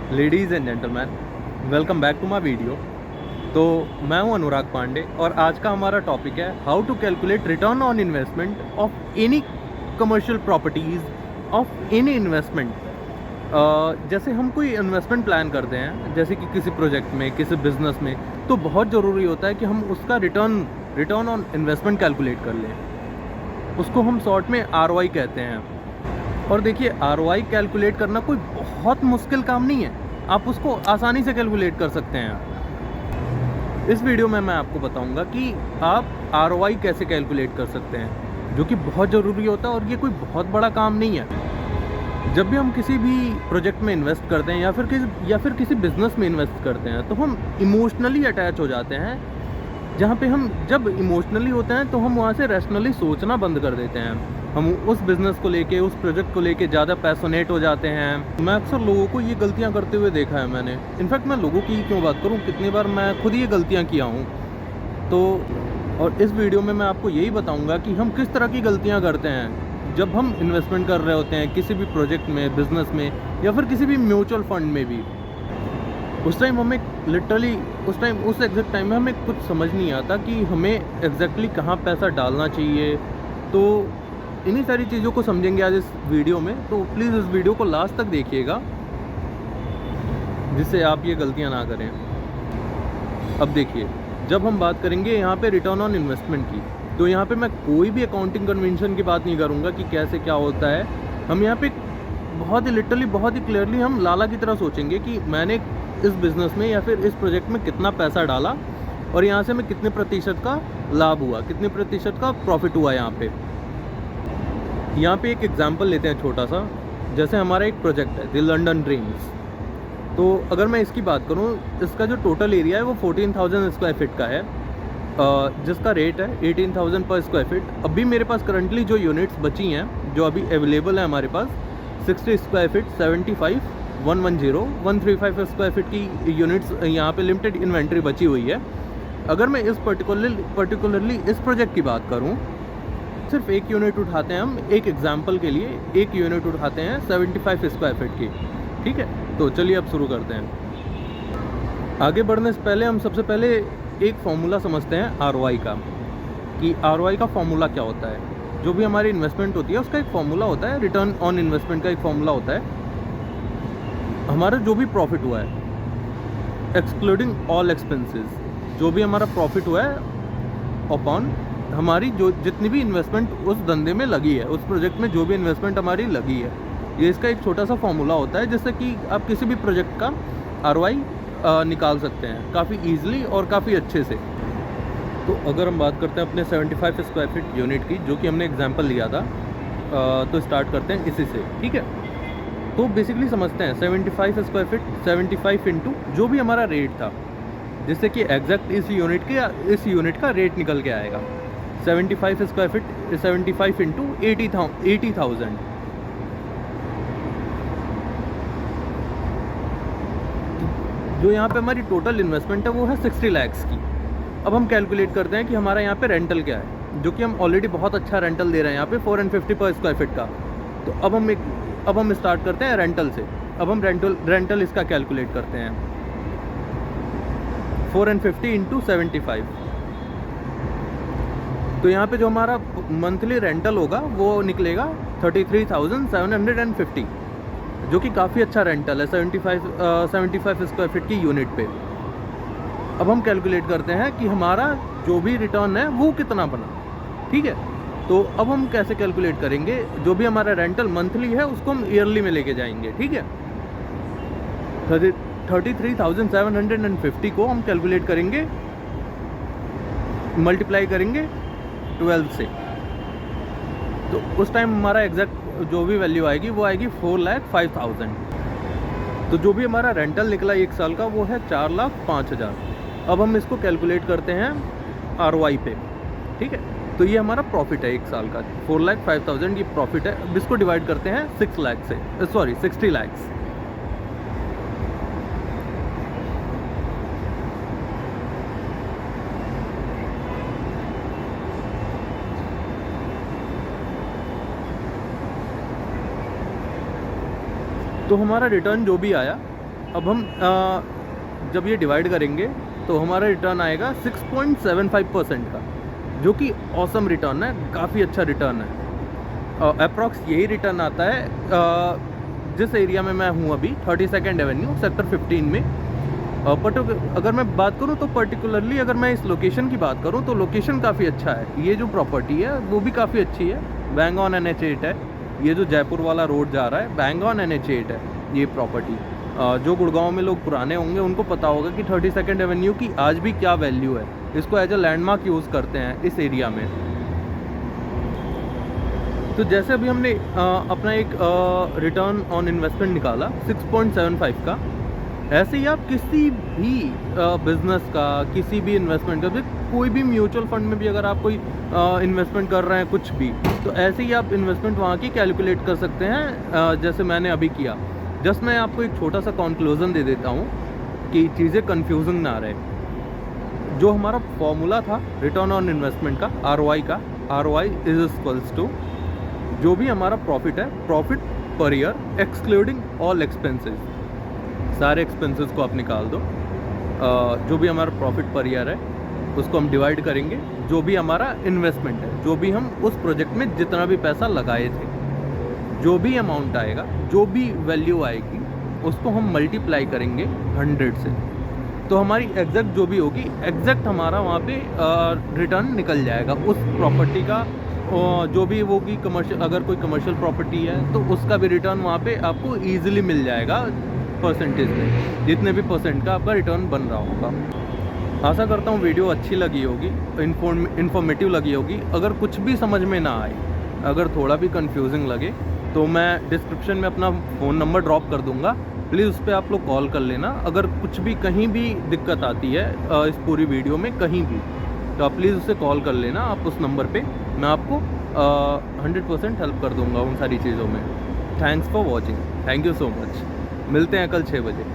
Ladies and gentleman, welcome back to my video. तो मैं हूं अनुराग पांडे और आज का हमारा टॉपिक है how to calculate return on investment of any commercial properties of any investment. जैसे हम कोई इन्वेस्टमेंट प्लान करते हैं, जैसे कि किसी प्रोजेक्ट में, किसी बिजनेस में, तो बहुत ज़रूरी होता है कि हम उसका रिटर्न ऑन इन्वेस्टमेंट कैलकुलेट कर लें। उसको हम शॉर्ट में ROI कहते हैं। और देखिए, ROI कैलकुलेट करना कोई बहुत मुश्किल काम नहीं है, आप उसको आसानी से कैलकुलेट कर सकते हैं। इस वीडियो में मैं आपको बताऊंगा कि आप ROI कैसे कैलकुलेट कर सकते हैं, जो कि बहुत ज़रूरी होता है और ये कोई बहुत बड़ा काम नहीं है। जब भी हम किसी भी प्रोजेक्ट में इन्वेस्ट करते हैं या फिर किसी बिजनेस में इन्वेस्ट करते हैं, तो हम इमोशनली अटैच हो जाते हैं। जहाँ पे हम जब इमोशनली होते हैं तो हम वहाँ से रैशनली सोचना बंद कर देते हैं। हम उस बिज़नेस को लेके, उस प्रोजेक्ट को लेके ज़्यादा पैशनेट हो जाते हैं। मैं अक्सर लोगों को ये गलतियाँ करते हुए देखा है मैंने। इनफैक्ट मैं लोगों की क्यों बात करूँ, कितनी बार मैं खुद ये गलतियाँ किया हूँ। तो और इस वीडियो में मैं आपको यही बताऊँगा कि हम किस तरह की गलतियाँ करते हैं जब हम इन्वेस्टमेंट कर रहे होते हैं किसी भी प्रोजेक्ट में, बिज़नेस में या फिर किसी भी म्यूचुअल फंड में भी। उस टाइम हमें लिटरली उस एग्जैक्ट टाइम में हमें कुछ समझ नहीं आता कि हमें एग्जैक्टली कहाँ पैसा डालना चाहिए। तो इन्हीं सारी चीज़ों को समझेंगे आज इस वीडियो में, तो प्लीज़ इस वीडियो को लास्ट तक देखिएगा जिससे आप ये गलतियाँ ना करें। अब देखिए, जब हम बात करेंगे यहाँ पे रिटर्न ऑन इन्वेस्टमेंट की, तो यहाँ पे मैं कोई भी अकाउंटिंग कन्वेंशन की बात नहीं करूँगा कि कैसे क्या होता है। हम यहाँ पे बहुत ही क्लियरली हम लाला की तरह सोचेंगे कि मैंने इस बिज़नेस में या फिर इस प्रोजेक्ट में कितना पैसा डाला और यहाँ से मैं कितने प्रतिशत का लाभ हुआ, कितने प्रतिशत का प्रॉफिट हुआ। यहाँ पे एक एग्जांपल लेते हैं छोटा सा। जैसे हमारा एक प्रोजेक्ट है द लंदन ड्रीम्स। तो अगर मैं इसकी बात करूँ, इसका जो टोटल एरिया है वो 14,000 स्क्वायर फीट का है, जिसका रेट है 18,000 पर स्क्वायर फीट। अभी मेरे पास करंटली जो यूनिट्स बची हैं, जो अभी अवेलेबल है हमारे पास, 60 स्क्वायर फीट, 75, 110, 135 स्क्वायर फीट की यूनिट्स यहाँ पे लिमिटेड इन्वेंट्री बची हुई है। अगर मैं इस पर्टिकुलरली इस प्रोजेक्ट की बात करूँ, सिर्फ एक यूनिट उठाते हैं हम, एक एग्जांपल के लिए एक यूनिट उठाते हैं 75 स्क्वायर फीट की। ठीक है, तो चलिए अब शुरू करते हैं। आगे बढ़ने से पहले हम सबसे पहले एक फॉर्मूला समझते हैं ROI का, कि ROI का फॉर्मूला क्या होता है। जो भी हमारी इन्वेस्टमेंट होती है उसका एक फॉर्मूला होता है, रिटर्न ऑन इन्वेस्टमेंट का एक फॉर्मूला होता है। हमारा जो भी प्रॉफिट हुआ है एक्सक्लूडिंग ऑल एक्सपेंसेस, जो भी हमारा प्रॉफिट हुआ है अपॉन हमारी जो जितनी भी इन्वेस्टमेंट उस धंधे में लगी है, उस प्रोजेक्ट में जो भी इन्वेस्टमेंट हमारी लगी है, ये इसका एक छोटा सा फॉर्मूला होता है, जिससे कि आप किसी भी प्रोजेक्ट का ROI निकाल सकते हैं काफ़ी ईजिली और काफ़ी अच्छे से। तो अगर हम बात करते हैं अपने 75 स्क्वायर फीट यूनिट की, जो कि हमने एग्जांपल लिया था, तो स्टार्ट करते हैं इसी से। ठीक है, तो बेसिकली समझते हैं 75 स्क्वायर फीट, 75 इंटू जो भी हमारा रेट था, जिससे कि एग्जैक्ट इस यूनिट का रेट निकल के आएगा। 75 स्क्वायर फीट, 75 इंटू 80,000। जो यहाँ पे हमारी टोटल इन्वेस्टमेंट है वो है 60 लैक्स की। अब हम कैलकुलेट करते हैं कि हमारा यहाँ पे रेंटल क्या है, जो कि हम ऑलरेडी बहुत अच्छा रेंटल दे रहे हैं यहाँ पे 450 पर स्क्वायर फीट का। तो अब हम स्टार्ट करते हैं रेंटल से। अब हम रेंटल इसका कैलकुलेट करते हैं, 450 इंटू 75। तो यहाँ पे जो हमारा मंथली रेंटल होगा वो निकलेगा 33,750, जो कि काफ़ी अच्छा रेंटल है 75 स्क्वायर फीट की यूनिट पे। अब हम कैलकुलेट करते हैं कि हमारा जो भी रिटर्न है वो कितना बना। ठीक है, तो अब हम कैसे कैलकुलेट करेंगे, जो भी हमारा रेंटल मंथली है उसको हम ईयरली में लेके जाएंगे। ठीक है, 33,750 को हम कैलकुलेट करेंगे, मल्टीप्लाई करेंगे 12 से। तो उस टाइम हमारा एग्जैक्ट जो भी वैल्यू आएगी वो आएगी 4,05,000। तो जो भी हमारा रेंटल निकला एक साल का वो है 4,05,000। अब हम इसको कैलकुलेट करते हैं ROI पे। ठीक है, तो ये हमारा प्रॉफिट है एक साल का, 4,05,000 ये प्रॉफिट है। अब इसको डिवाइड करते हैं 6 लाख से, 60 लैक्स। तो हमारा रिटर्न जो भी आया अब हम जब ये डिवाइड करेंगे तो हमारा रिटर्न आएगा 6.75% का, जो कि ऑसम रिटर्न है, काफ़ी अच्छा रिटर्न है। अप्रॉक्स यही रिटर्न आता है जिस एरिया में मैं हूँ अभी, 32nd एवेन्यू सेक्टर 15 में। बट अगर मैं बात करूँ तो पर्टिकुलरली अगर मैं इस लोकेशन की बात करूँ तो लोकेशन काफ़ी अच्छा है। ये जो प्रॉपर्टी है वो भी काफ़ी अच्छी है, बैंग ऑन NH8 है। ये जो जयपुर वाला रोड जा रहा है बैंग ऑन NH8 है ये प्रॉपर्टी। जो गुड़गांव में लोग पुराने होंगे उनको पता होगा कि 32nd एवेन्यू की आज भी क्या वैल्यू है। इसको एज अ लैंडमार्क यूज़ करते हैं इस एरिया में। तो जैसे अभी हमने अपना एक रिटर्न ऑन इन्वेस्टमेंट निकाला 6.75 का, ऐसे ही आप किसी भी बिजनेस का, किसी भी इन्वेस्टमेंट का, कोई भी म्यूचुअल फंड में भी अगर आप कोई इन्वेस्टमेंट कर रहे हैं कुछ भी, तो ऐसे ही आप इन्वेस्टमेंट वहाँ की कैलकुलेट कर सकते हैं जैसे मैंने अभी किया। जस्ट मैं आपको एक छोटा सा कंक्लूजन दे देता हूँ कि चीज़ें कन्फ्यूजिंग ना रहे। जो हमारा फॉर्मूला था रिटर्न ऑन इन्वेस्टमेंट का, ROI का, ROI इज इक्वल्स टू जो भी हमारा प्रॉफिट है, profit per year excluding all expenses, सारे एक्सपेंसेस को आप निकाल दो। जो भी हमारा प्रॉफिट पर ईयर है उसको हम डिवाइड करेंगे जो भी हमारा इन्वेस्टमेंट है, जो भी हम उस प्रोजेक्ट में जितना भी पैसा लगाए थे, जो भी अमाउंट आएगा, जो भी वैल्यू आएगी, उसको हम मल्टीप्लाई करेंगे 100 से। तो हमारी एग्जैक्ट जो भी होगी, एग्जैक्ट हमारा वहाँ पे रिटर्न निकल जाएगा उस प्रॉपर्टी का। जो भी वो की कमर्शियल, अगर कोई कमर्शियल प्रॉपर्टी है तो उसका भी रिटर्न वहाँ पे आपको ईजिली मिल जाएगा परसेंटेज में, जितने भी परसेंट का आपका रिटर्न बन रहा होगा। आशा करता हूँ वीडियो अच्छी लगी होगी, इन्फॉर्मेटिव लगी होगी। अगर कुछ भी समझ में ना आए, अगर थोड़ा भी कंफ्यूजिंग लगे, तो मैं डिस्क्रिप्शन में अपना फ़ोन नंबर ड्रॉप कर दूँगा, प्लीज़ उस पर आप लोग कॉल कर लेना। अगर कुछ भी कहीं भी दिक्कत आती है इस पूरी वीडियो में कहीं भी, तो आप प्लीज़ उससे कॉल कर लेना आप उस नंबर पे, मैं आपको 100% हेल्प कर दूंगा उन सारी चीज़ों में। Thanks for watching, thank you so much. मिलते हैं कल 6 बजे।